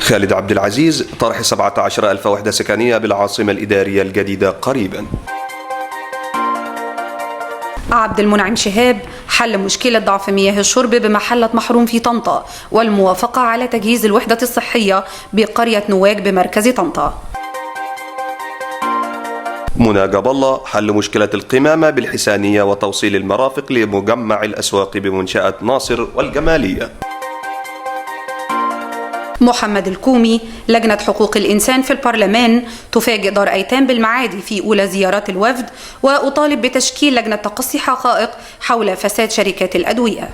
خالد عبد العزيز طرح 17,000 وحدة سكنية بالعاصمة الإدارية الجديدة قريبا. عبد المنعم شهاب حل مشكلة ضعف مياه الشرب بمحلة محروم في طنطا والموافقة على تجهيز الوحدة الصحية بقرية نواج بمركز طنطا. منى جاب الله حل مشكلة القمامة بالحسانية وتوصيل المرافق لمجمع الأسواق بمنشأة ناصر والجمالية. محمد الكومي لجنة حقوق الإنسان في البرلمان تفاجئ دار أيتام بالمعادي في أولى زيارات الوفد، وأطالب بتشكيل لجنة تقصي حقائق حول فساد شركات الأدوية.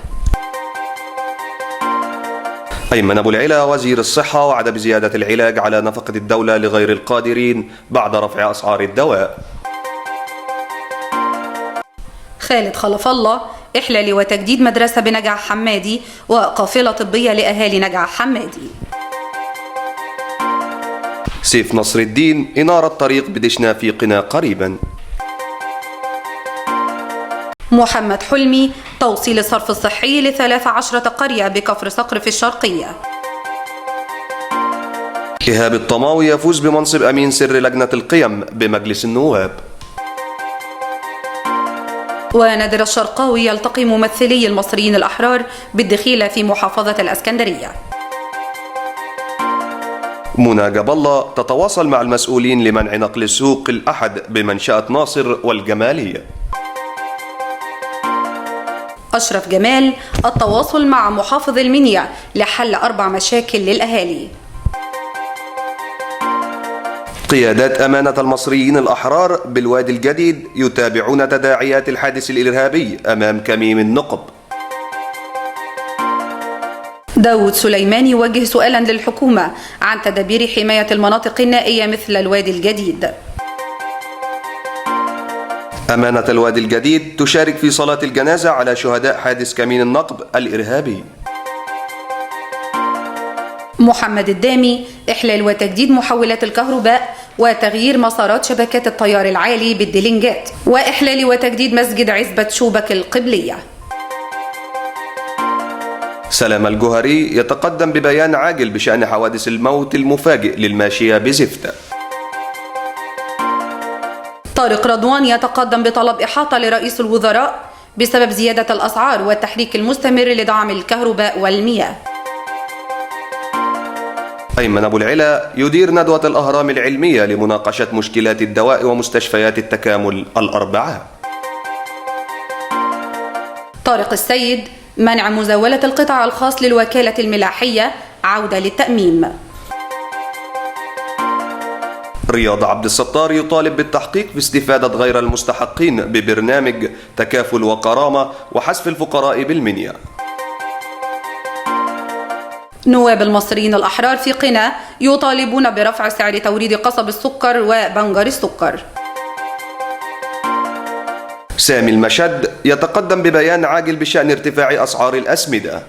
أيمن أبو العلا وزير الصحة وعد بزيادة العلاج على نفقة الدولة لغير القادرين بعد رفع أسعار الدواء. خالد خلف الله إحلال وتجديد مدرسة بنجع حمادي وقافلة طبية لأهالي نجع حمادي. سيف نصر الدين إنارة طريق بدشنا في قنا قريبا. محمد حلمي توصيل الصرف الصحي ل13 قرية بكفر صقر في الشرقية. إيهاب الطماوي يفوز بمنصب أمين سر لجنة القيم بمجلس النواب. ونادر الشرقاوي يلتقي ممثلي المصريين الأحرار بالدخيلة في محافظة الإسكندرية. منى جاب الله تتواصل مع المسؤولين لمنع نقل السوق الأحد بمنشأة ناصر والجمالية. أشرف جمال التواصل مع محافظ المنيا لحل 4 مشاكل للأهالي. قيادات أمانة المصريين الأحرار بالوادي الجديد يتابعون تداعيات الحادث الإرهابي أمام كمين النقب. داود سليمان يوجه سؤالا للحكومة عن تدابير حماية المناطق النائية مثل الوادي الجديد. أمانة الوادي الجديد تشارك في صلاة الجنازة على شهداء حادث كمين النقب الإرهابي. محمد الدامي إحلال وتجديد محولات الكهرباء وتغيير مسارات شبكات التيار العالي بالدلنجات، وإحلال وتجديد مسجد عزبة شوبك القبلية. سلام الجوهري يتقدم ببيان عاجل بشأن حوادث الموت المفاجئ للماشية بزفتة. طارق رضوان يتقدم بطلب إحاطة لرئيس الوزراء بسبب زيادة الأسعار والتحريك المستمر لدعم الكهرباء والمياه. أيمن أبو العلا يدير ندوة الأهرام العلمية لمناقشة مشكلات الدواء ومستشفيات التكامل الأربعاء. طارق السيد منع مزاولة القطاع الخاص للوكالة الملاحية عودة للتأميم. رياض عبد الستار يطالب بالتحقيق في استفادة غير المستحقين ببرنامج تكافل وكرامة وحذف الفقراء بالمنيا. نواب المصريين الأحرار في قنا يطالبون برفع سعر توريد قصب السكر وبنجر السكر. سامي المشد يتقدم ببيان عاجل بشأن ارتفاع أسعار الأسمدة.